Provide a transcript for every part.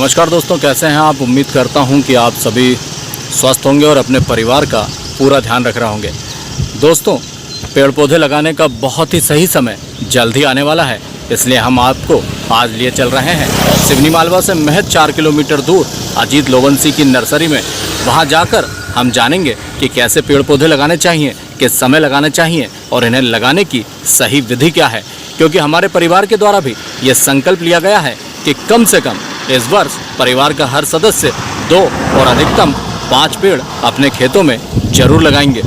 नमस्कार दोस्तों, कैसे हैं आप। उम्मीद करता हूं कि आप सभी स्वस्थ होंगे और अपने परिवार का पूरा ध्यान रख रहे होंगे। दोस्तों, पेड़ पौधे लगाने का बहुत ही सही समय जल्द ही आने वाला है, इसलिए हम आपको आज लिए चल रहे हैं सिवनी मालवा से महज 4 किलोमीटर दूर अजीत लोवंसी की नर्सरी में। वहां जाकर हम जानेंगे कि कैसे पेड़ पौधे लगाने चाहिए, किस समय लगाने चाहिए और इन्हें लगाने की सही विधि क्या है। क्योंकि हमारे परिवार के द्वारा भी ये संकल्प लिया गया है कि कम से कम इस वर्ष परिवार का हर सदस्य 2 और अधिकतम 5 पेड़ अपने खेतों में जरूर लगाएंगे।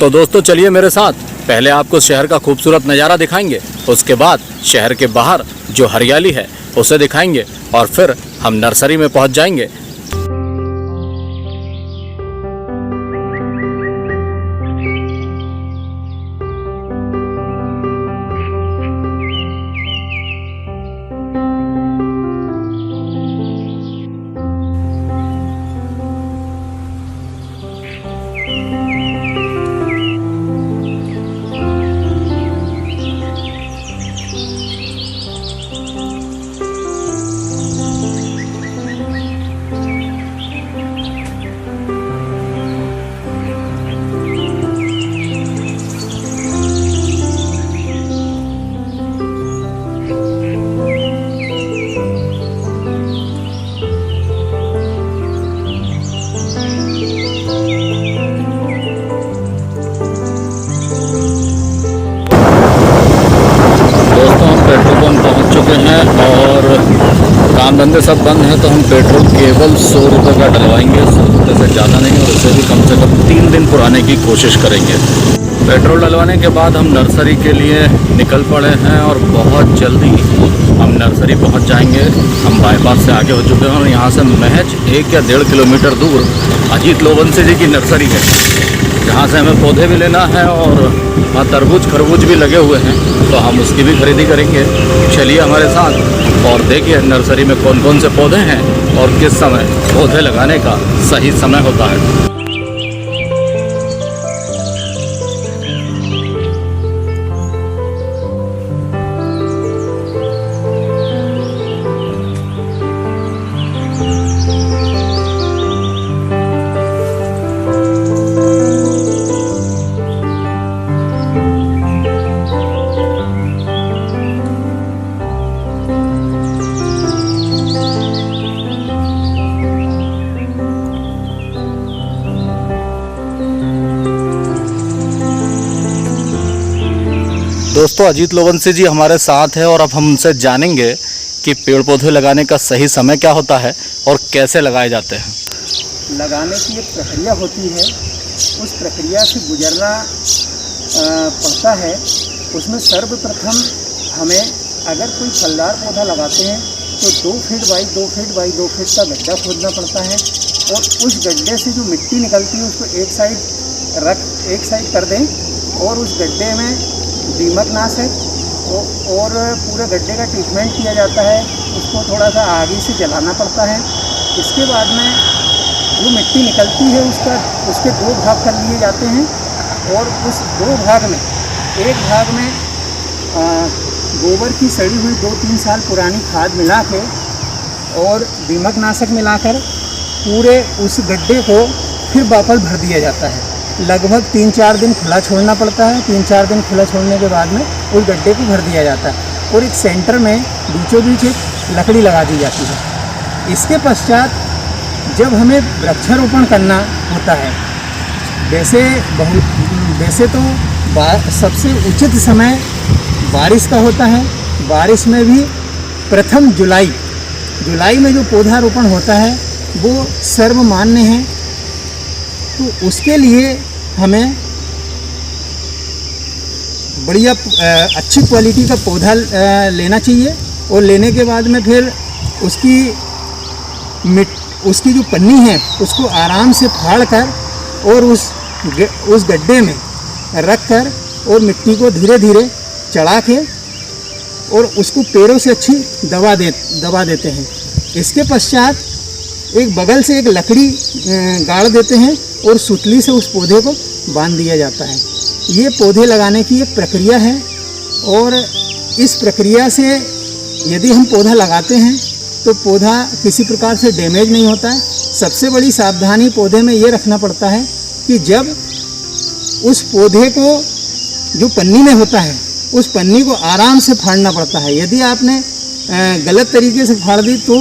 तो दोस्तों चलिए मेरे साथ, पहले आपको शहर का खूबसूरत नज़ारा दिखाएंगे, उसके बाद शहर के बाहर जो हरियाली है उसे दिखाएंगे और फिर हम नर्सरी में पहुंच जाएंगे। और काम धंधे सब बंद हैं, तो हम पेट्रोल केवल 100 रुपये का डलवाएंगे, 100 रुपये से ज़्यादा नहीं, और इसे भी कम से कम 3 दिन पुराने की कोशिश करेंगे। पेट्रोल डलवाने के बाद हम नर्सरी के लिए निकल पड़े हैं और बहुत जल्दी हम नर्सरी पहुंच जाएंगे। हम बाईपास से आगे हो चुके हैं और यहाँ से महज 1 या 1.5 किलोमीटर दूर अजीत लोवंसी जी की नर्सरी है, जहाँ से हमें पौधे भी लेना है और वहाँ तरबूज खरबूज भी लगे हुए हैं, तो हम उसकी भी खरीदी करेंगे। चलिए हमारे साथ और देखिए नर्सरी में कौन कौन से पौधे हैं और किस समय पौधे लगाने का सही समय होता है। दोस्तों, अजीत लोवंसी जी हमारे साथ है और अब हम उनसे जानेंगे कि पेड़ पौधे लगाने का सही समय क्या होता है और कैसे लगाए जाते हैं। लगाने की एक प्रक्रिया होती है, उस प्रक्रिया से गुजरना पड़ता है। उसमें सर्वप्रथम हमें अगर कोई फलदार पौधा लगाते हैं तो 2 feet by 2 feet by 2 feet का गड्ढा खोदना पड़ता है, और उस गड्ढे से जो मिट्टी निकलती है उसको एक साइड कर दें, और उस गड्ढे में दीमकनाशक और पूरे गड्ढे का ट्रीटमेंट किया जाता है। उसको थोड़ा सा आगे से जलाना पड़ता है। इसके बाद में जो मिट्टी निकलती है उसके 2 भाग कर लिए जाते हैं, और उस 2 भाग में एक भाग में गोबर की सड़ी हुई 2-3 साल पुरानी खाद मिला के और दीमकनाशक मिलाकर पूरे उस गड्ढे को फिर वापस भर दिया जाता है। लगभग 3-4 दिन खुला छोड़ना पड़ता है। 3-4 दिन खुला छोड़ने के बाद में उस गड्ढे को भर दिया जाता है, और एक सेंटर में बीचों बीच एक लकड़ी लगा दी जाती है। इसके पश्चात जब हमें वृक्षारोपण करना होता है, वैसे तो सबसे उचित समय बारिश का होता है। बारिश में भी प्रथम जुलाई में जो पौधारोपण होता है वो सर्वमान्य है। तो उसके लिए हमें बढ़िया अच्छी क्वालिटी का पौधा लेना चाहिए, और लेने के बाद में फिर उसकी जो पन्नी है उसको आराम से फाड़ कर और उस गड्ढे में रख कर और मिट्टी को धीरे धीरे चढ़ा के और उसको पेड़ों से अच्छी दबा देते हैं। इसके पश्चात एक बगल से एक लकड़ी गाड़ देते हैं और सुतली से उस पौधे को बांध दिया जाता है। ये पौधे लगाने की एक प्रक्रिया है, और इस प्रक्रिया से यदि हम पौधा लगाते हैं तो पौधा किसी प्रकार से डैमेज नहीं होता है। सबसे बड़ी सावधानी पौधे में ये रखना पड़ता है कि जब उस पौधे को जो पन्नी में होता है उस पन्नी को आराम से फाड़ना पड़ता है। यदि आपने गलत तरीके से फाड़ दी तो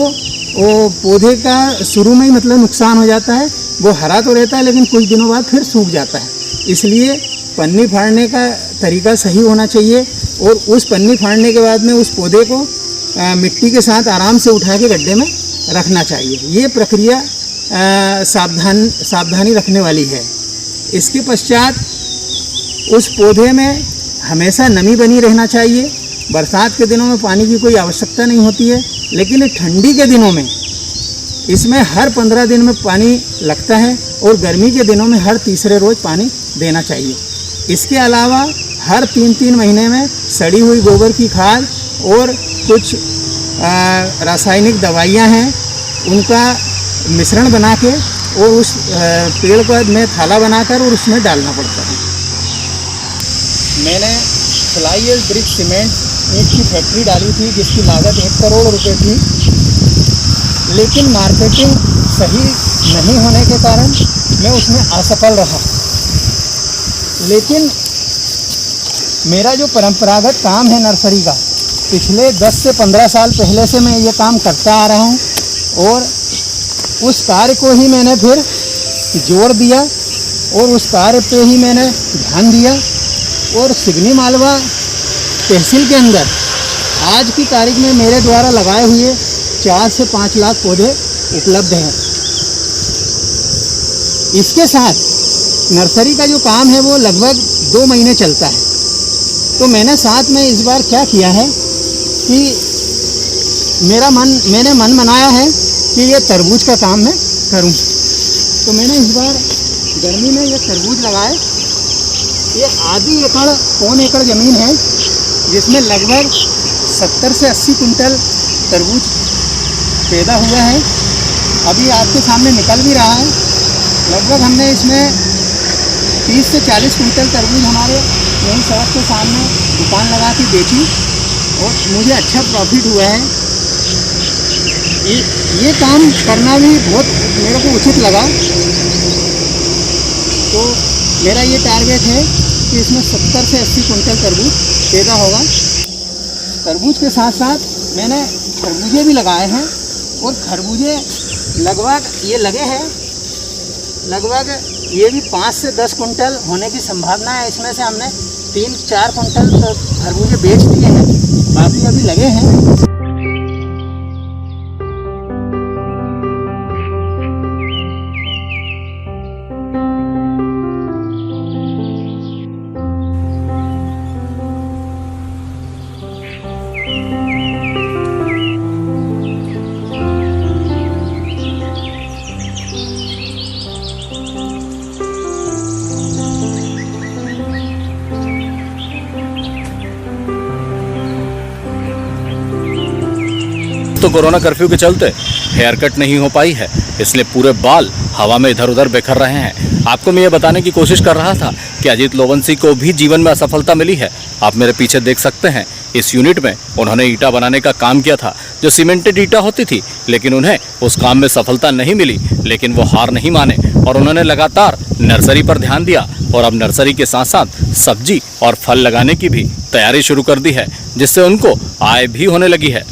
वो पौधे का शुरू में ही मतलब नुकसान हो जाता है। वो हरा तो रहता है लेकिन कुछ दिनों बाद फिर सूख जाता है। इसलिए पन्नी फाड़ने का तरीका सही होना चाहिए और उस पन्नी फाड़ने के बाद में उस पौधे को मिट्टी के साथ आराम से उठा के गड्ढे में रखना चाहिए। ये प्रक्रिया सावधानी रखने वाली है। इसके पश्चात उस पौधे में हमेशा नमी बनी रहना चाहिए। बरसात के दिनों में पानी की कोई आवश्यकता नहीं होती है, लेकिन ठंडी के दिनों में इसमें हर 15 दिन में पानी लगता है और गर्मी के दिनों में हर तीसरे रोज़ पानी देना चाहिए। इसके अलावा हर 3-3 महीने में सड़ी हुई गोबर की खाद और कुछ रासायनिक दवाइयाँ हैं उनका मिश्रण बना के और उस पेड़ पर में थाला बनाकर और उसमें डालना पड़ता है। मैंने फ्लाई एश ब्रिक सीमेंट ईंट की फैक्ट्री डाली थी जिसकी लागत 1 करोड़ रुपए थी, लेकिन मार्केटिंग सही नहीं होने के कारण मैं उसमें असफल रहा। लेकिन मेरा जो परंपरागत काम है नर्सरी का, पिछले 10 से 15 साल पहले से मैं ये काम करता आ रहा हूँ और उस कार्य को ही मैंने फिर जोर दिया और उस कार्य पे ही मैंने ध्यान दिया और सिवनी मालवा तहसील के अंदर आज की तारीख में मेरे द्वारा लगाए हुए 4 से 5 लाख पौधे उपलब्ध हैं। इसके साथ नर्सरी का जो काम है वो लगभग 2 महीने चलता है। तो मैंने साथ में इस बार क्या किया है कि मैंने मन बनाया है कि ये तरबूज का काम मैं करूं। तो मैंने इस बार गर्मी में ये तरबूज लगाए। ये आधी एकड़ पौन एकड़ ज़मीन है जिसमें लगभग 70 से 80 कुंटल तरबूज पैदा हुआ है। अभी आपके सामने निकल भी रहा है। लगभग हमने इसमें 30 से 40 कुंटल तरबूज हमारे यहीं सड़क के सामने दुकान लगा के बेची और मुझे अच्छा प्रॉफिट हुआ है। ये काम करना भी बहुत मेरे को उचित लगा। तो मेरा ये टारगेट है कि इसमें 70 से 80 कुंटल तरबूज पैदा होगा। तरबूज के साथ साथ मैंने खरबूजे भी लगाए हैं और खरबूजे लगभग ये लगे हैं, लगभग ये भी 5 से 10 कुंटल होने की संभावना है। इसमें से हमने 3-4 कुंटल खरबूजे बेच दिए हैं, बाकी अभी लगे हैं। तो कोरोना कर्फ्यू के चलते हेयर कट नहीं हो पाई है, इसलिए पूरे बाल हवा में इधर उधर बिखर रहे हैं। आपको मैं ये बताने की कोशिश कर रहा था कि अजीत लोवंशी को भी जीवन में असफलता मिली है। आप मेरे पीछे देख सकते हैं, इस यूनिट में उन्होंने ईंटा बनाने का काम किया था जो सीमेंटेड ईंटा होती थी, लेकिन उन्हें उस काम में सफलता नहीं मिली। लेकिन वो हार नहीं माने और उन्होंने लगातार नर्सरी पर ध्यान दिया और अब नर्सरी के साथ साथ सब्जी और फल लगाने की भी तैयारी शुरू कर दी है, जिससे उनको आय भी होने लगी है।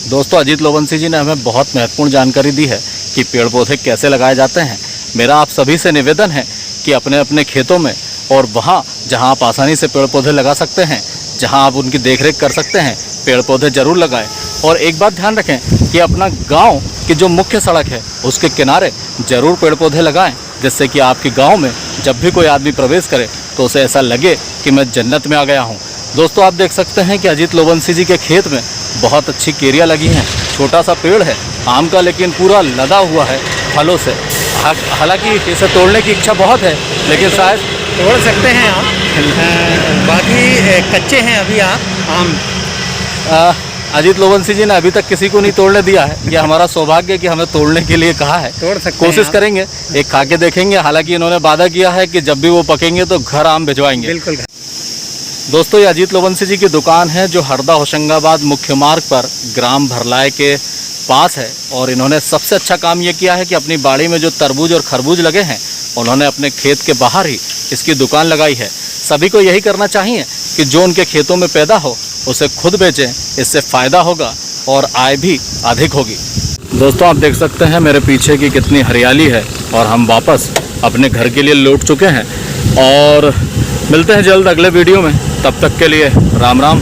दोस्तों, अजीत लोवंशी जी ने हमें बहुत महत्वपूर्ण जानकारी दी है कि पेड़ पौधे कैसे लगाए जाते हैं। मेरा आप सभी से निवेदन है कि अपने अपने खेतों में और वहाँ जहाँ आप आसानी से पेड़ पौधे लगा सकते हैं, जहाँ आप उनकी देखरेख कर सकते हैं, पेड़ पौधे ज़रूर लगाएं। और एक बात ध्यान रखें कि अपना गांव की जो मुख्य सड़क है उसके किनारे ज़रूर पेड़ पौधे लगाएं, जिससे कि आपके गाँव में जब भी कोई आदमी प्रवेश करे तो उसे ऐसा लगे कि मैं जन्नत में आ गया हूँ। दोस्तों, आप देख सकते हैं कि अजीत लोवंशी जी के खेत में बहुत अच्छी केरियाँ लगी हैं। छोटा सा पेड़ है आम का, लेकिन पूरा लदा हुआ है फलों से। हालांकि इसे तोड़ने की इच्छा बहुत है, लेकिन शायद तोड़ सकते हैं आप। बाकी कच्चे हैं अभी आम। अजीत लोवंशी जी ने अभी तक किसी को नहीं तोड़ने दिया है। यह हमारा सौभाग्य है कि हमें तोड़ने के लिए कहा है। तोड़ सकते कोशिश करेंगे, एक खा के देखेंगे। हालांकि इन्होंने वादा किया है कि जब भी वो पकेंगे तो घर आम भिजवाएंगे। बिल्कुल। दोस्तों ये अजीत लोबंसी जी की दुकान है जो हरदा होशंगाबाद मुख्य मार्ग पर ग्राम भरलाए के पास है। और इन्होंने सबसे अच्छा काम ये किया है कि अपनी बाड़ी में जो तरबूज और खरबूज लगे हैं उन्होंने अपने खेत के बाहर ही इसकी दुकान लगाई है। सभी को यही करना चाहिए कि जो उनके खेतों में पैदा हो उसे खुद बेचें, इससे फ़ायदा होगा और आय भी अधिक होगी। दोस्तों आप देख सकते हैं मेरे पीछे की कितनी हरियाली है और हम वापस अपने घर के लिए लौट चुके हैं और मिलते हैं जल्द अगले वीडियो में। तब तक के लिए राम राम।